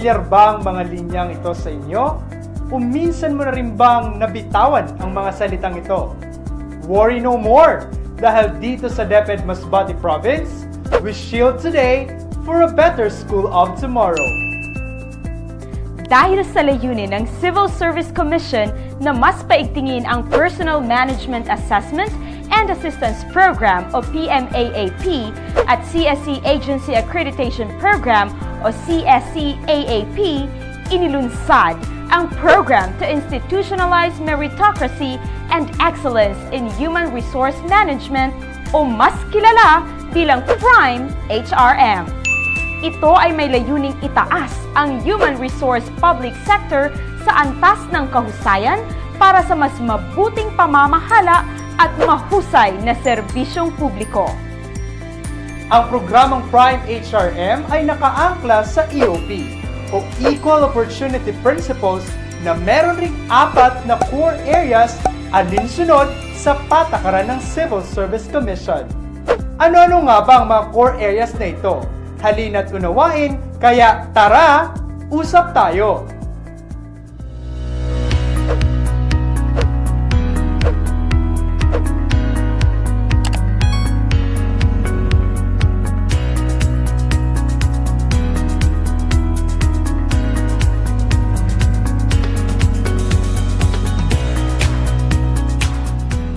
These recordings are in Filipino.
Pamilyar ba ang mga linyang ito sa inyo? O minsan mo na rin bang nabitawan ang mga salitang ito? Worry no more! Dahil dito sa DepEd Masbate Province, we shield today for a better school of tomorrow. Dahil sa layunin ng Civil Service Commission na mas paigtingin ang Personal Management Assessment and Assistance Program o PMAAP at CSE Agency Accreditation Program o CSE-AAP, inilunsad ang program to institutionalize meritocracy and excellence in human resource management o mas kilala bilang PRIME HRM. Ito ay may layuning itaas ang human resource public sector sa antas ng kahusayan para sa mas mabuting pamamahala at mahusay na serbisyong publiko. Ang programang Prime HRM ay nakaangkla sa EOP o Equal Opportunity Principles na meron ring 4 na core areas alinsunod sa patakaran ng Civil Service Commission. Ano-ano nga ba ang mga core areas na ito? Halina't unawain, kaya tara, usap tayo!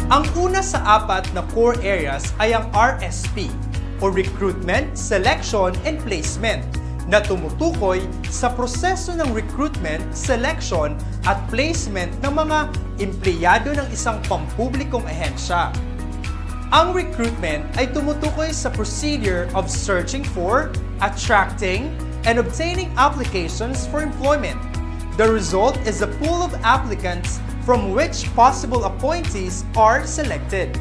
Ang una sa 4 na core areas ay ang RSP o Recruitment, Selection, and Placement na tumutukoy sa proseso ng recruitment, selection, at placement ng mga empleyado ng isang pampublikong ahensya. Ang recruitment ay tumutukoy sa procedure of searching for, attracting, and obtaining applications for employment. The result is a pool of applicants from which possible appointees are selected.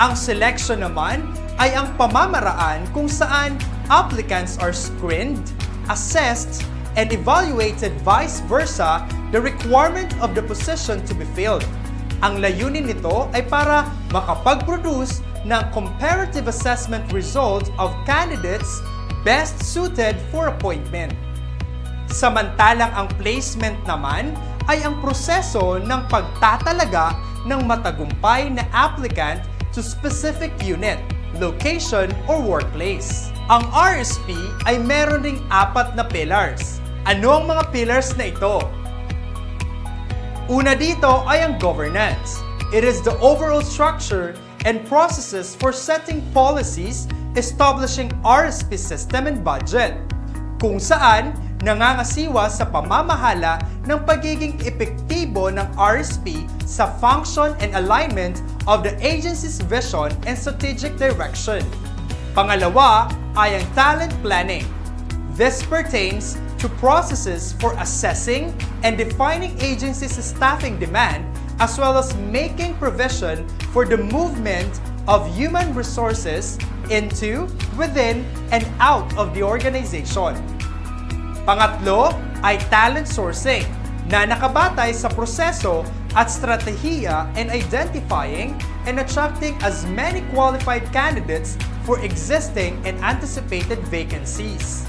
Ang selection naman ay ang pamamaraan kung saan applicants are screened, assessed, and evaluated vice versa the requirement of the position to be filled. Ang layunin nito ay para makapag-produce ng comparative assessment result of candidates best suited for appointment. Samantalang ang placement naman ay ang proseso ng pagtatalaga ng matagumpay na applicant to specific unit, location, or workplace. Ang RSP ay meron ding 4 na pillars. Ano ang mga pillars na ito? Una dito ay ang governance. It is the overall structure and processes for setting policies, establishing RSP system and budget, kung saan nangangasiwa sa pamamahala ng pagiging epektibo ng RSP sa function and alignment of the agency's vision and strategic direction. Pangalawa ay ang talent planning. This pertains to processes for assessing and defining agency's staffing demand as well as making provision for the movement of human resources into, within, and out of the organization. Pangatlo ay talent sourcing na nakabatay sa proseso at strategiya in identifying and attracting as many qualified candidates for existing and anticipated vacancies.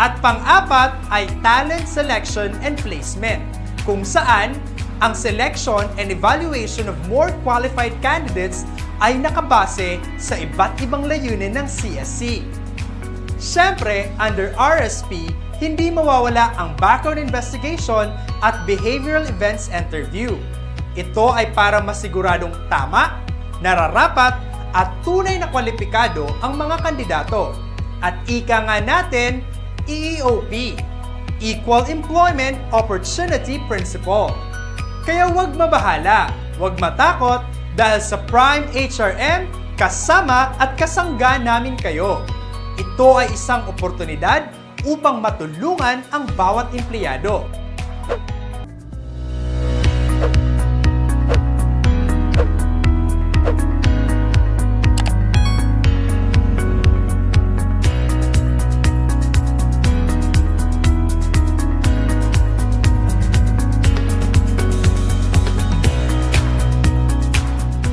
At pang-apat ay talent selection and placement, kung saan ang selection and evaluation of more qualified candidates ay nakabase sa iba't ibang layunin ng CSC. Siyempre, under RSP, hindi mawawala ang background investigation at behavioral events interview. Ito ay para masiguradong tama, nararapat, at tunay na kwalipikado ang mga kandidato. At ika nga natin, EEOP, Equal Employment Opportunity Principle. Kaya huwag mabahala, huwag matakot, dahil sa Prime HRM, kasama at kasangga namin kayo. Ito ay isang oportunidad upang matulungan ang bawat empleyado.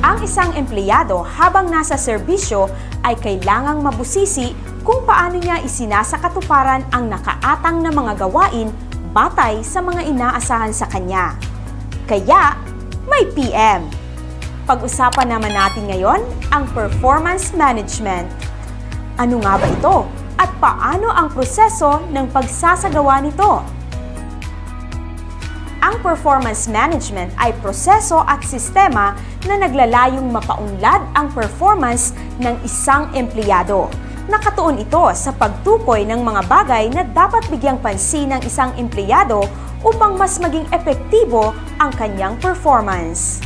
Ang isang empleyado habang nasa serbisyo ay kailangang mabusisi kung paano niya isinasakatuparan ang nakaatang na mga gawain batay sa mga inaasahan sa kanya. Kaya, may PM. Pag-usapan naman natin ngayon ang performance management. Ano nga ba ito? At paano ang proseso ng pagsasagawa nito? Ang performance management ay proseso at sistema na naglalayong mapaunlad ang performance ng isang empleyado. Nakatuon ito sa pagtukoy ng mga bagay na dapat bigyang pansin ng isang empleyado upang mas maging epektibo ang kanyang performance.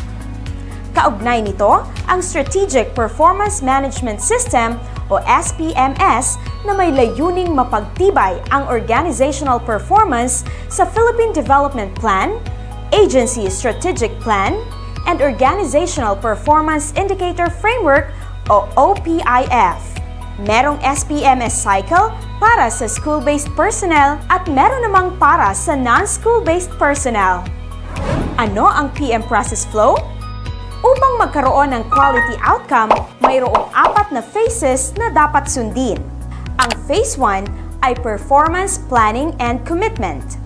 Kaugnay nito ang Strategic Performance Management System o SPMS na may layuning mapagtibay ang organizational performance sa Philippine Development Plan, Agency Strategic Plan, and Organizational Performance Indicator Framework o OPIF. Merong SPMS cycle para sa school-based personnel at meron namang para sa non-school-based personnel. Ano ang PM process flow? Upang magkaroon ng quality outcome, mayroong 4 na phases na dapat sundin. Ang Phase 1 ay Performance Planning and Commitment.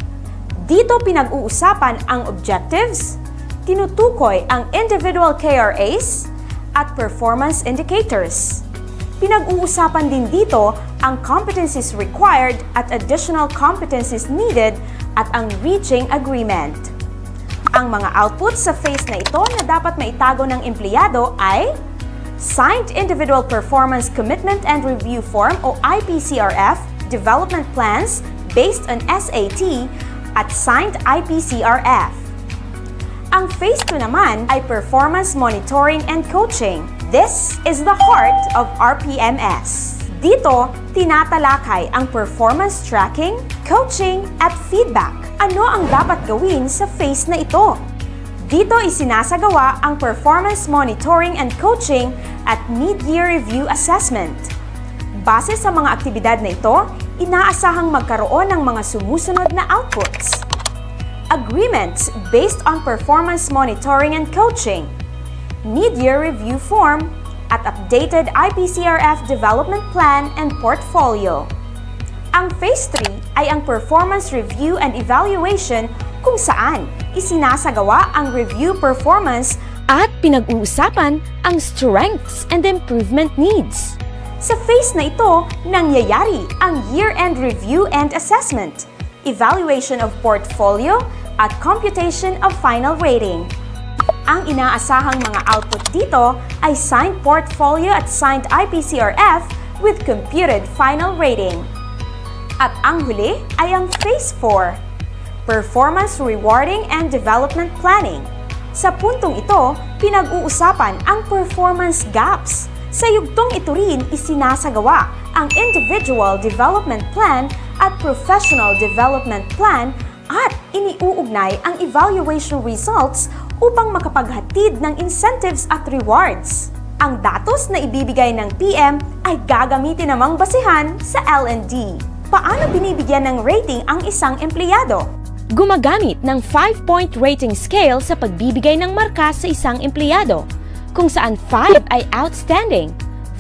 Dito pinag-uusapan ang objectives, tinutukoy ang individual KRAs, at performance indicators. Pinag-uusapan din dito ang competencies required at additional competencies needed at ang reaching agreement. Ang mga outputs sa phase na ito na dapat maitago ng empleyado ay Signed Individual Performance Commitment and Review Form o IPCRF, Development Plans based on SAT, at Signed IPCRF. Ang Phase 2 naman ay Performance Monitoring and Coaching. This is the heart of RPMS. Dito, tinatalakay ang performance tracking, coaching, at feedback. Ano ang dapat gawin sa phase na ito? Dito isinasagawa ang performance monitoring and coaching at mid-year review assessment. Base sa mga aktibidad na ito, inaasahang magkaroon ng mga sumusunod na outputs. Agreements based on performance monitoring and coaching, mid-year review form, at updated IPCRF development plan and portfolio. Ang Phase 3 ay ang performance review and evaluation kung saan isinasagawa ang review performance At pinag-uusapan ang strengths and improvement needs. Sa phase na ito, nangyayari ang year-end review and assessment, evaluation of portfolio, at computation of final rating. Ang inaasahang mga output dito ay signed portfolio at signed IPCRF with computed final rating. At ang huli ay ang Phase 4, Performance Rewarding and Development Planning. Sa puntong ito, pinag-uusapan ang performance gaps. Sa yugtong ito rin isinasagawa ang Individual Development Plan at Professional Development Plan at iniuugnay ang evaluation results upang makapaghatid ng incentives at rewards. Ang datos na ibibigay ng PM ay gagamitin namang basihan sa L&D. Paano binibigyan ng rating ang isang empleyado? Gumagamit ng 5-point rating scale sa pagbibigay ng marka sa isang empleyado, kung saan 5 ay outstanding,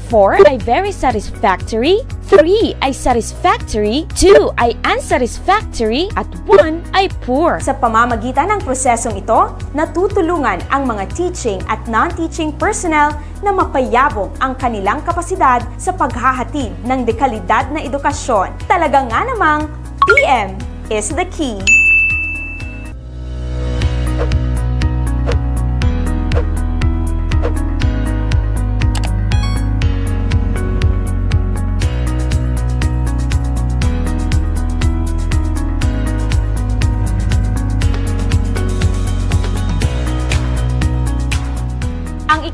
4 ay very satisfactory, 3 ay satisfactory, 2 ay unsatisfactory, at 1 ay poor. Sa pamamagitan ng prosesong ito, natutulungan ang mga teaching at non-teaching personnel na mapayabong ang kanilang kapasidad sa paghahatid ng dekalidad na edukasyon. Talaga nga namang PM is the key.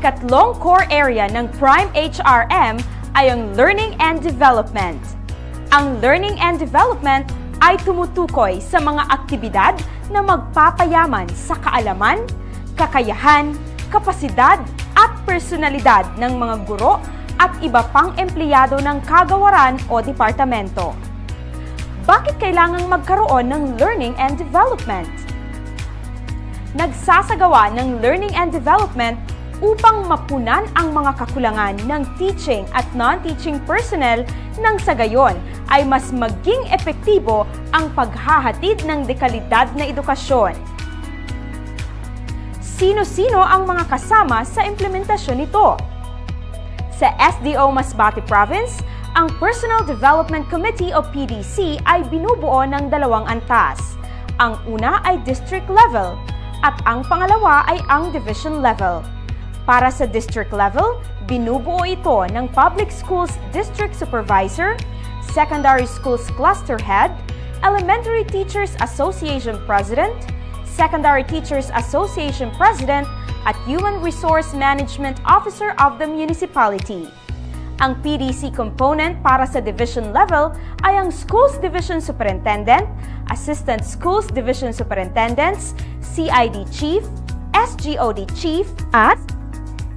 Ikatlong core area ng Prime HRM ay ang Learning and Development. Ang Learning and Development ay tumutukoy sa mga aktibidad na magpapayaman sa kaalaman, kakayahan, kapasidad at personalidad ng mga guro at iba pang empleyado ng kagawaran o departamento. Bakit kailangang magkaroon ng Learning and Development? Nagsasagawa ng Learning and Development upang mapunan ang mga kakulangan ng teaching at non-teaching personnel nang sa gayon ay mas maging epektibo ang paghahatid ng dekalidad na edukasyon. Sino-sino ang mga kasama sa implementasyon nito? Sa SDO Masbate Province, ang Personal Development Committee o PDC ay binubuo ng 2 antas. Ang una ay district level at ang pangalawa ay ang division level. Para sa district level, binubuo ito ng Public Schools District Supervisor, Secondary Schools Cluster Head, Elementary Teachers Association President, Secondary Teachers Association President, at Human Resource Management Officer of the municipality. Ang PDC component para sa division level ay ang Schools Division Superintendent, Assistant Schools Division Superintendents, CID Chief, SGOD Chief, at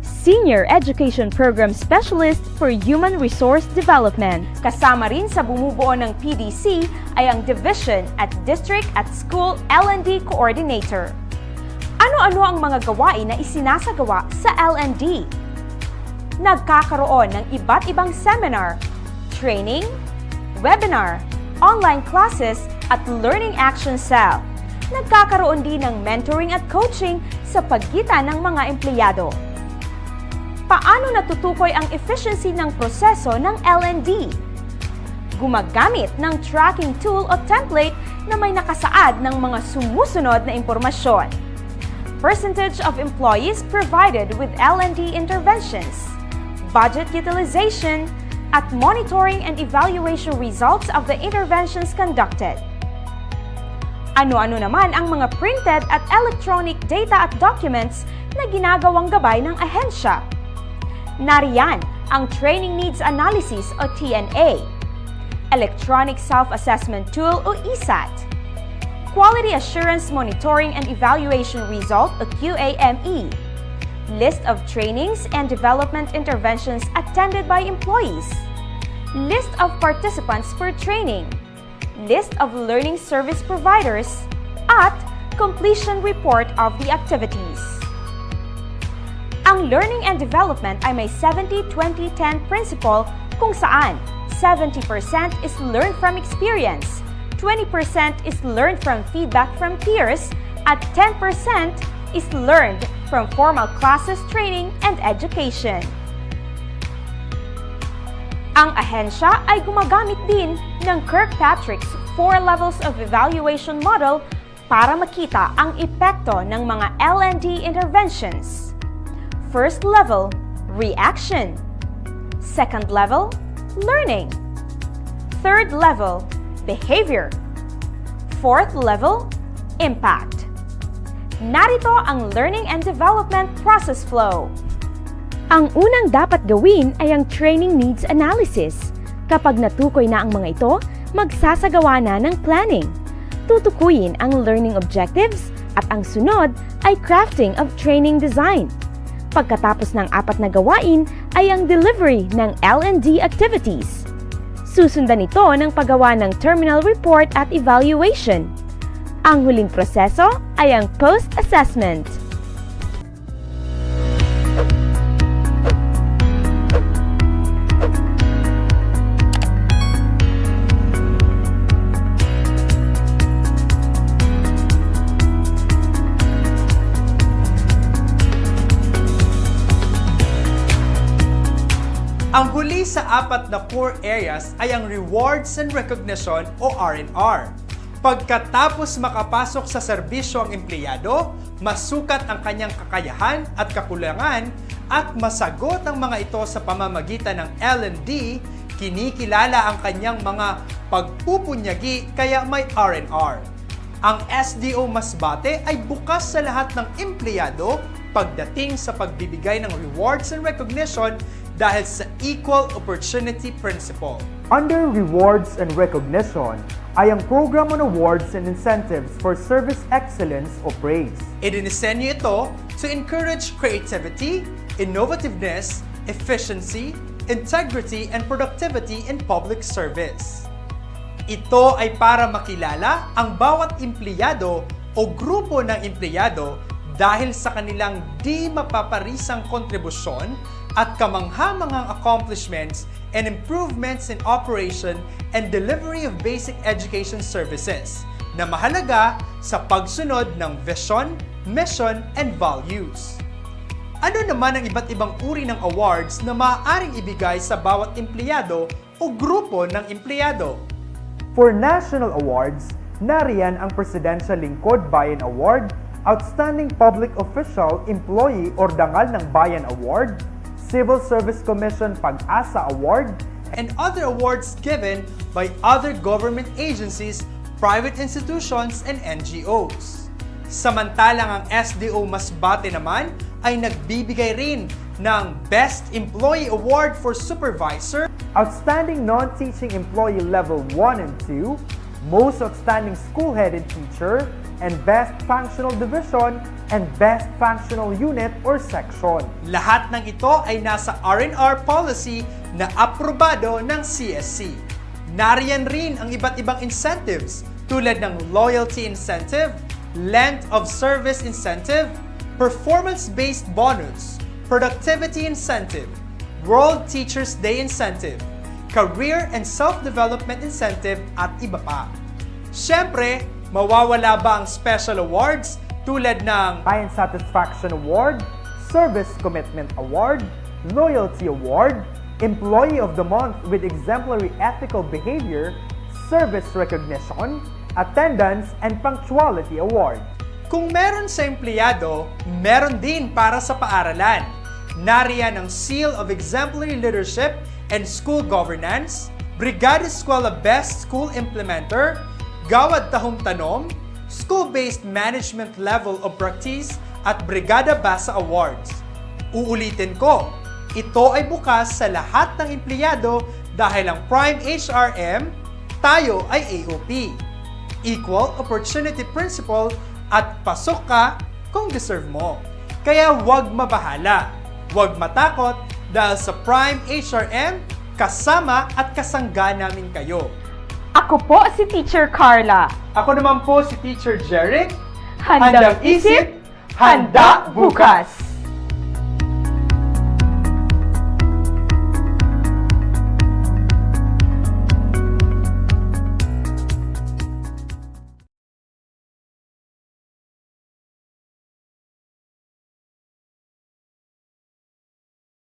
Senior Education Program Specialist for Human Resource Development. Kasama rin sa bumubuo ng PDC ay ang Division at District at School L&D Coordinator. Ano-ano ang mga gawain na isinasagawa sa L&D? Nagkakaroon ng iba't ibang seminar, training, webinar, online classes at learning action cell. Nagkakaroon din ng mentoring at coaching sa pagitan ng mga empleyado. Paano natutukoy ang efficiency ng proseso ng L&D? Gumagamit ng tracking tool o template na may nakasaad ng mga sumusunod na impormasyon. Percentage of employees provided with L&D interventions, budget utilization, at monitoring and evaluation results of the interventions conducted. Ano-ano naman ang mga printed at electronic data at documents na ginagawang gabay ng ahensya? Nariyan ang Training Needs Analysis o TNA, Electronic Self-Assessment Tool o ESAT, Quality Assurance Monitoring and Evaluation Result o QAME, List of Trainings and Development Interventions attended by employees, List of Participants for Training, List of Learning Service Providers, at Completion Report of the Activities. Ang learning and development ay may 70-20-10 principle kung saan 70% is learned from experience, 20% is learned from feedback from peers, at 10% is learned from formal classes, training, and education. Ang ahensya ay gumagamit din ng Kirkpatrick's 4 levels of evaluation model para makita ang epekto ng mga L&D interventions. First level, reaction. Second level, learning. Third level, behavior. Fourth level, impact. Narito ang learning and development process flow. Ang unang dapat gawin ay ang training needs analysis. Kapag natukoy na ang mga ito, magsasagawa na ng planning. Tutukuyin ang learning objectives at ang sunod ay crafting of training design. Pagkatapos ng 4 na gawain ay ang delivery ng L&D activities. Susundan ito ng paggawa ng terminal report at evaluation. Ang huling proseso ay ang post-assessment. Ang huli sa 4 na core areas ay ang rewards and recognition o R&R. Pagkatapos makapasok sa serbisyo ang empleyado, masukat ang kanyang kakayahan at kakulangan at masagot ang mga ito sa pamamagitan ng L&D, kinikilala ang kanyang mga pagpupunyagi kaya may R&R. Ang SDO Masbate ay bukas sa lahat ng empleyado pagdating sa pagbibigay ng rewards and recognition dahil sa Equal Opportunity Principle. Under Rewards and Recognition ay ang Program on Awards and Incentives for Service Excellence o PRAISE. Idinisenyo ito to encourage creativity, innovativeness, efficiency, integrity, and productivity in public service. Ito ay para makilala ang bawat empleyado o grupo ng empleyado dahil sa kanilang di mapaparisang kontribusyon at kamangha-manghang accomplishments and improvements in operation and delivery of basic education services na mahalaga sa pagsunod ng vision, mission, and values. Ano naman ang iba't ibang uri ng awards na maaaring ibigay sa bawat empleyado o grupo ng empleyado? For national awards, nariyan ang Presidential Lingkod Bayan Award, Outstanding Public Official, Employee or Dangal ng Bayan Award, Civil Service Commission Pag-asa Award, and other awards given by other government agencies, private institutions, and NGOs. Samantalang ang SDO Masbate naman ay nagbibigay rin ng Best Employee Award for Supervisor, Outstanding Non-Teaching Employee Level 1 and 2, Most Outstanding School-Headed Teacher, and Best Functional Division and Best Functional Unit or Section. lahat ng ito ay nasa R&R policy na aprobado ng CSC. Nariyan rin ang iba't ibang incentives tulad ng loyalty incentive, length of service incentive, performance-based bonus, productivity incentive, World Teachers Day incentive, career and self-development incentive at iba pa. Siyempre, mawawala ba ang special awards tulad ng Client Satisfaction Award, Service Commitment Award, Loyalty Award, Employee of the Month with Exemplary Ethical Behavior, Service Recognition, Attendance and Punctuality Award. Kung meron sa empleyado, meron din para sa paaralan. Nariyan ang Seal of Exemplary Leadership and School Governance, Brigada Eskwela Best School Implementer, Gawad Tahong Tanom, School-Based Management Level of Practice at Brigada Basa Awards. Uulitin ko, ito ay bukas sa lahat ng empleyado dahil ang Prime HRM, tayo ay AOP. Equal Opportunity Principle at pasok ka kung deserve mo. Kaya huwag mabahala, huwag matakot dahil sa Prime HRM, kasama at kasangga namin kayo. Ako po si Teacher Carla. Ako naman po si Teacher Jeric. Handang isip, handa bukas.